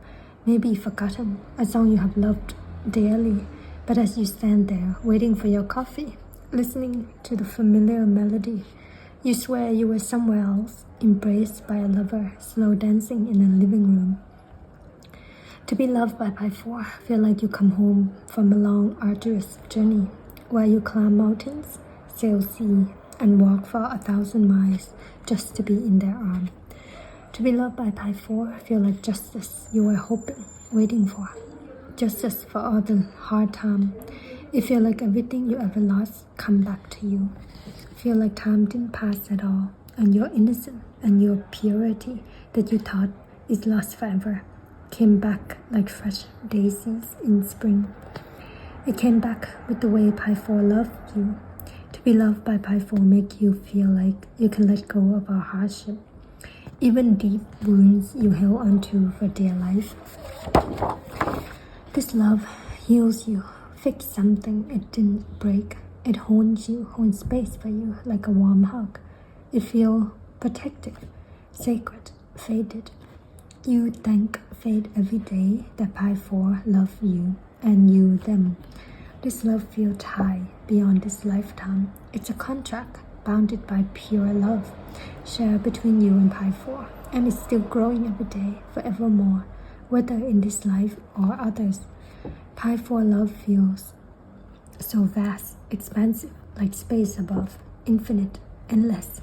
maybe forgotten, a song you have loved dearly, but as you stand there waiting for your coffee, listening to the familiar melody, you swear you were somewhere else, embraced by a lover, slow dancing in a living room. To be loved by Pi 4, feel like you come home from a long, arduous journey where you climb mountains, sail sea, and walk for 1,000 miles just to be in their arms. To be loved by Pi 4, feel like justice you were hoping, waiting for. Justice for all the hard time. It feel like everything you ever lost come back to you. Feel like time didn't pass at all, and your innocence and your purity that you thought is lost forever came back like fresh daisies in spring. It came back with the way Pi 4 loved you. To be loved by Pi 4 make you feel like you can let go of our hardship, even deep wounds you held onto for dear life. This love heals you, fix something it didn't break. It holds you, holds space for you like a warm hug. It feels protective, sacred, faded. You thank fate every day that Pi 4 love you and you them. This love feels high beyond this lifetime. It's a contract bounded by pure love, shared between you and Pi 4, and it's still growing every day, forevermore, whether in this life or others. Pi 4 love feels so vast, expansive, like space above, infinite, endless.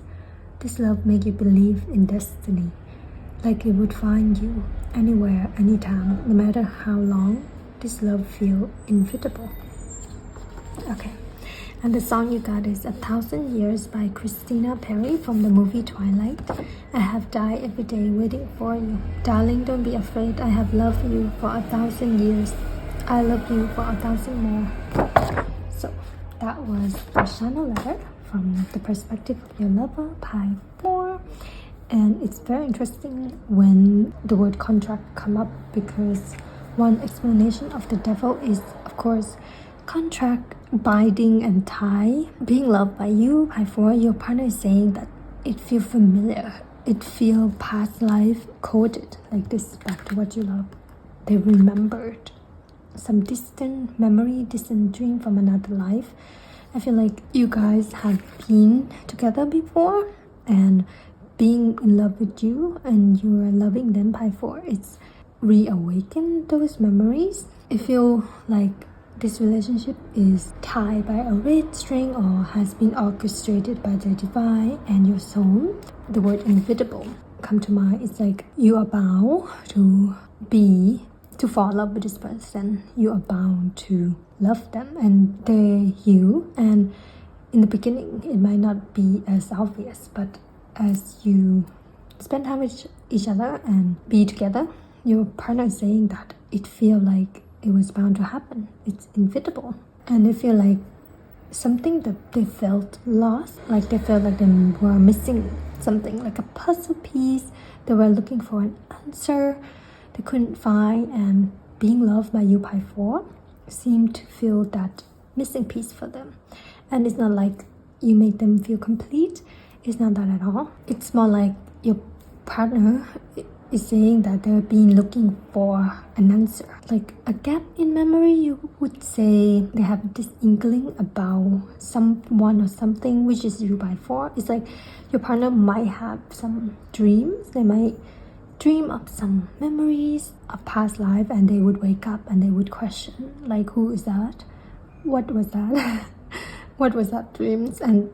This love makes you believe in destiny, like it would find you anywhere, anytime, no matter how long. This love feels inevitable. Okay, and the song you got is 1,000 Years by Christina Perri from the movie Twilight. I have died every day waiting for you. Darling, don't be afraid. I have loved you for 1,000 years. I love you for 1,000 more. So that was the channel letter from the perspective of your lover, Pi 4. And it's very interesting when the word contract come up, because one explanation of the devil is, of course, contract, binding and tie. Being loved by you, Pi 4, your partner is saying that it feels familiar. It feels past life coded, like this, back to what you love. They remembered some distant memory, distant dream from another life. I feel like you guys have been together before, and being in love with you and you are loving them, Pi 4, it's reawaken those memories. I feel like this relationship is tied by a red string or has been orchestrated by the divine and your soul. The word inevitable come to mind. It's like you are bound to fall in love with this person. You are bound to love them and they're you. And in the beginning, it might not be as obvious, but as you spend time with each other and be together, your partner is saying that it feels like it was bound to happen. It's inevitable. And they feel like something that they felt lost, like they felt like they were missing something, like a puzzle piece. They were looking for an answer they couldn't find, and being loved by you, Pi 4, seemed to feel that missing piece for them. And it's not like you make them feel complete. It's not that at all. It's more like your partner is saying that they've been looking for an answer, like a gap in memory. You would say they have this inkling about someone or something, which is you, Pi 4. It's like your partner might have some dreams. They might dream of some memories of past life, and they would wake up and they would question, like, who is that? What was that? What was that dreams? And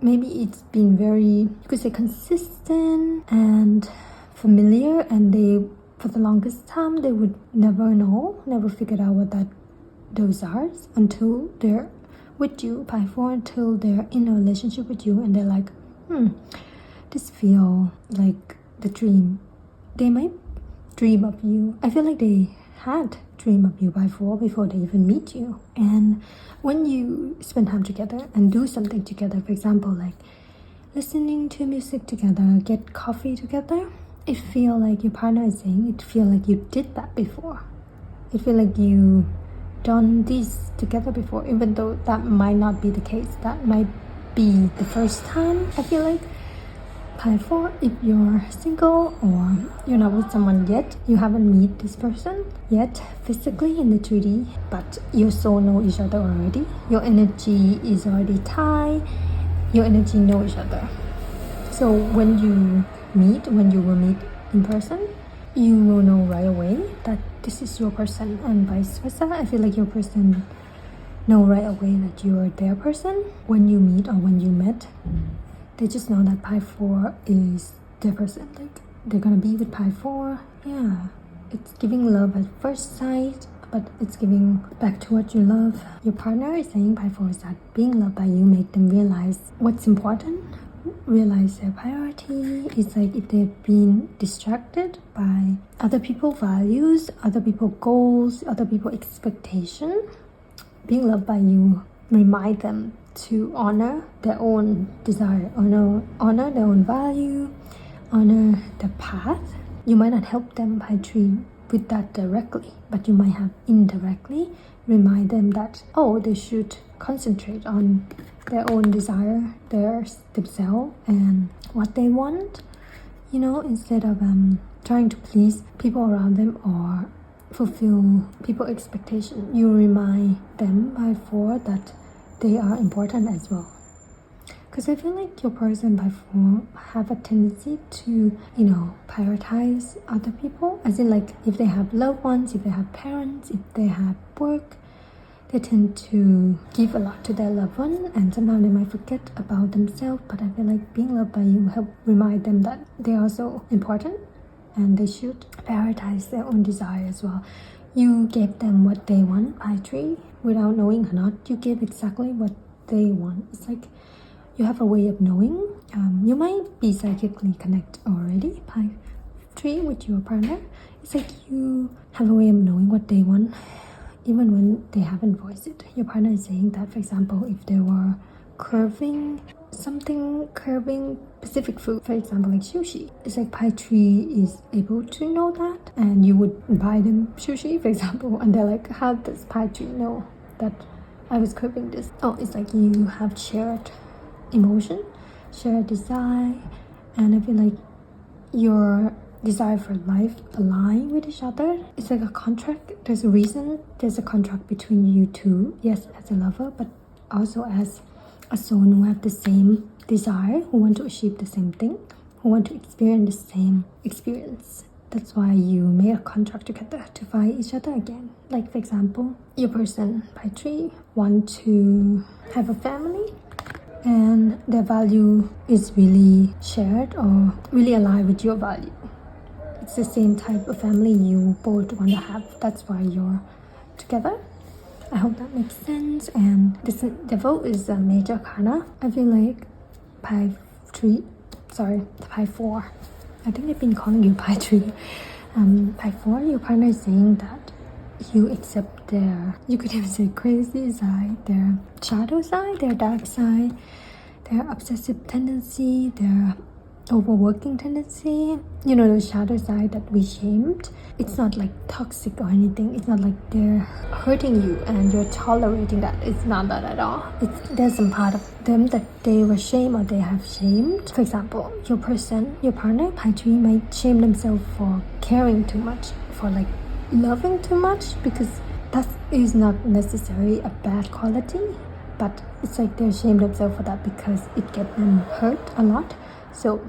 maybe it's been very, you could say, consistent and familiar, and they, for the longest time, they would never know, never figured out what those are until they're with you, Pi 4, until they're in a relationship with you, and they're like, this feel like the dream. They might dream of you. I feel like they had dream of you, Pi 4, before they even meet you. And when you spend time together and do something together, for example, like listening to music together, get coffee together, it feel like your partner is saying, it feel like you did that before. It feel like you done this together before, even though that might not be the case. That might be the first time. I feel like Pi 4, if you're single or you're not with someone yet, you haven't met this person yet physically in the 3D, but your soul know each other already. Your energy is already tied. Your energy know each other. So when you will meet in person, you will know right away that this is your person, and vice versa. I feel like your person know right away that you're their person when you meet or when you met. They just know that pi 4 is their person. Like they're gonna be with pi 4. Yeah, it's giving love at first sight, but it's giving back to what you love. Your partner is saying pi 4 is that being loved by you make them realize what's important, realize their priority. It's like if they've been distracted by other people's values, other people's goals, other people's expectation, being loved by you remind them to honor their own desire, honor their own value, honor the path. You might not help them by treating with that directly, but you might have indirectly remind them that, oh, they should concentrate on their own desire, themselves, and what they want, instead of trying to please people around them or fulfill people's expectation. You remind them by 4 that they are important as well. Because I feel like your person by 4 have a tendency to, prioritize other people. As in, like, if they have loved ones, if they have parents, if they have work, they tend to give a lot to their loved one, and sometimes they might forget about themselves. But I feel like being loved by you help remind them that they're also important and they should prioritize their own desire as well. You gave them what they want by 3 without knowing or not. You gave exactly what they want. It's like you have a way of knowing. You might be psychically connected already by 3 with your partner. It's like you have a way of knowing what they want even when they haven't voiced it. Your partner is saying that, for example, if they were curving specific food, for example, like sushi, it's like pi 3 is able to know that, and you would buy them sushi, for example, and they're like, how does pi 3 know that I was curving this? Oh, it's like you have shared emotion, shared desire, and I feel like your desire for life align with each other. It's like a contract. There's a reason there's a contract between you two. Yes, as a lover, but also as a soul who have the same desire, who want to achieve the same thing, who want to experience the same experience. That's why you made a contract together to find each other again. Like, for example, your person by 3 want to have a family, and their value is really shared or really aligned with your value. It's the same type of family you both want to have. That's why you're together. I hope that makes sense. And this devil is a major arcana. I feel like pi 4. I think they've been calling you pi 3. Pi 4, your partner is saying that you accept their, you could even say crazy side, their shadow side, their dark side, their obsessive tendency, their overworking tendency, the shadow side that we shamed. It's not like toxic or anything. It's not like they're hurting you and you're tolerating that. It's not that at all. There's some part of them that they were shamed or they have shamed. For example, your partner, pi 3, might shame themselves for caring too much, for like loving too much, because that is not necessarily a bad quality, but it's like they shame themselves for that because it gets them hurt a lot. So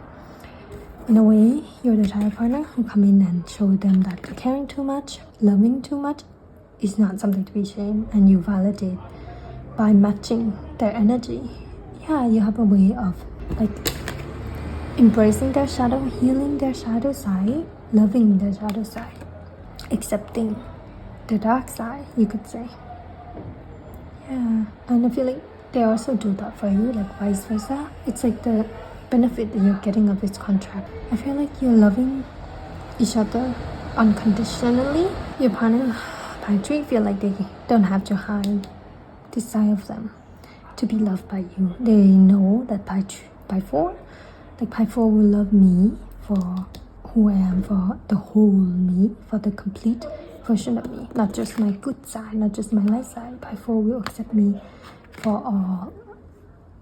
in a way, you're the type of partner who come in and show them that caring too much, loving too much is not something to be ashamed, and you validate by matching their energy. Yeah, you have a way of like embracing their shadow, healing their shadow side, loving their shadow side, accepting the dark side, you could say. Yeah, and I feel like they also do that for you, like vice versa. It's like the benefit that you're getting of this contract. I feel like you're loving each other unconditionally. Your partner pi 3 feel like they don't have to hide this side of them to be loved by you. They know that pi 4, like pi 4 will love me for who I am, for the whole me, for the complete version of me, not just my good side, not just my light side. Pi 4 will accept me for all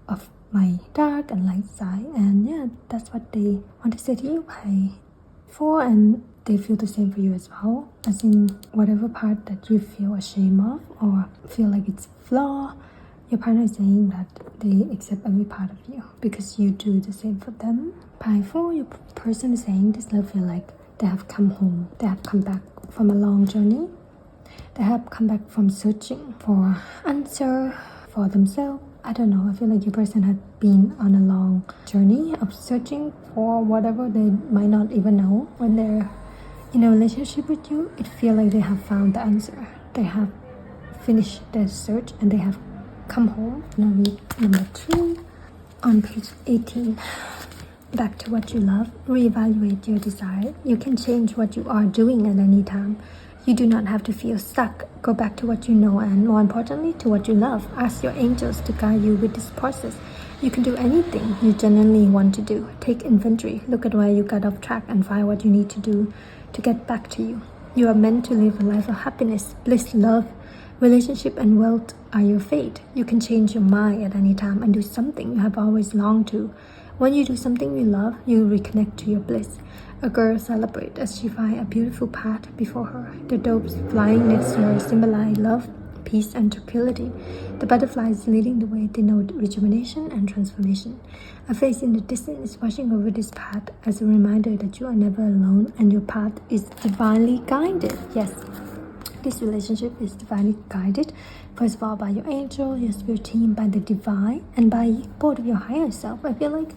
of my dark and light side, and yeah, that's what they want to say to you, pi 4, and they feel the same for you as well. As in, whatever part that you feel ashamed of or feel like it's flaw, your partner is saying that they accept every part of you because you do the same for them. Pi 4, your person is saying this love feel like They have come home. They have come back from a long journey. They have come back from searching for answer for themselves. I don't know. I feel like your person had been on a long journey of searching for whatever they might not even know. When they're in a relationship with you, it feels like they have found the answer. They have finished their search and they have come home. Now read number 3 on page 18. Back to what you love. Reevaluate your desire. You can change what you are doing at any time. You do not have to feel stuck. Go back to what you know and, more importantly, to what you love. Ask your angels to guide you with this process. You can do anything you genuinely want to do. Take inventory. Look at where you got off track and find what you need to do to get back to you. You are meant to live a life of happiness, bliss, love. Relationship and wealth are your fate. You can change your mind at any time and do something you have always longed to. When you do something you love, you reconnect to your bliss. A girl celebrates as she finds a beautiful path before her. The doves flying next to her symbolize love, peace, and tranquility. The butterflies leading the way denote rejuvenation and transformation. A face in the distance is watching over this path as a reminder that you are never alone and your path is divinely guided. Yes, this relationship is divinely guided. First of all, by your angel, your spirit team, by the divine, and by both of your higher self. I feel like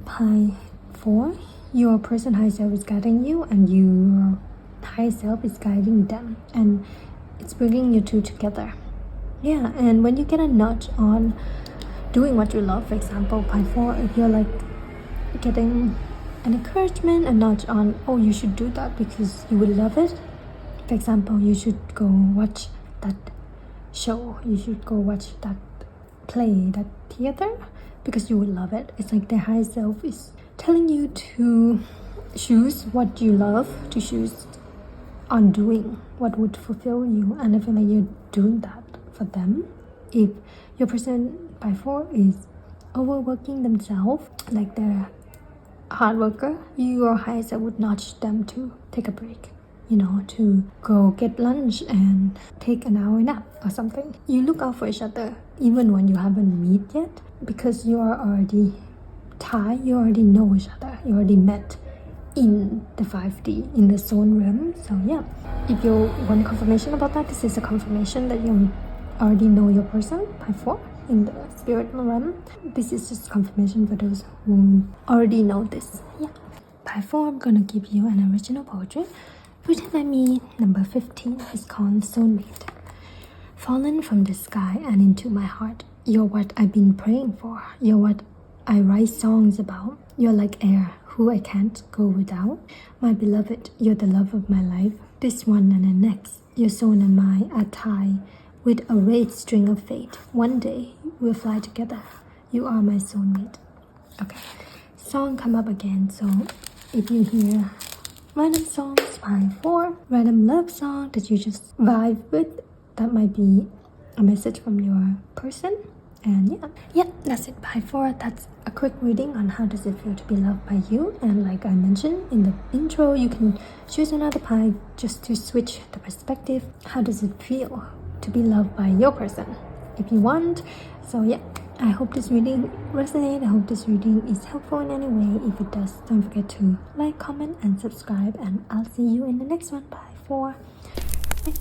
by 4, your person higher self is guiding you and your higher self is guiding them. And it's bringing you two together. Yeah, and when you get a nudge on doing what you love, for example, by 4, if you're like getting an encouragement, a nudge on, oh, you should do that because you will love it. For example, you should go watch that show. You should go watch that play, that theater, because you will love it. It's like the higher self is telling you to choose what you love, to choose on doing what would fulfill you. And I feel like you're doing that for them. If your person by 4 is overworking themselves, like they're a hard worker, your higher self would nudge them to take a break. To go get lunch and take an hour nap or something. You look out for each other even when you haven't met yet, because you are already tied, you already know each other, you already met in the 5D, in the zone realm. So yeah, if you want confirmation about that, this is a confirmation that you already know your person by 4 in the spirit realm. This is just confirmation for those who already know this. Yeah. By 4, I'm gonna give you an original poetry written by me, number 15. Is called Soulmate. Fallen from the sky and into my heart. You're what I've been praying for. You're what I write songs about. You're like air, who I can't go without. My beloved, you're the love of my life. This one and the next, your soul and mine are tied with a red string of fate. One day, we'll fly together. You are my soulmate. Okay, song come up again. So if you hear random songs by 4, random love song that you just vibe with, that might be a message from your person. And yeah, that's it by 4. That's a quick reading on how does it feel to be loved by you. And like I mentioned in the intro, you can choose another pie just to switch the perspective. How does it feel to be loved by your person if you want? So yeah, I hope this reading resonates. I hope this reading is helpful in any way. If it does, don't forget to like, comment, and subscribe. And I'll see you in the next one. Bye. 4. Bye.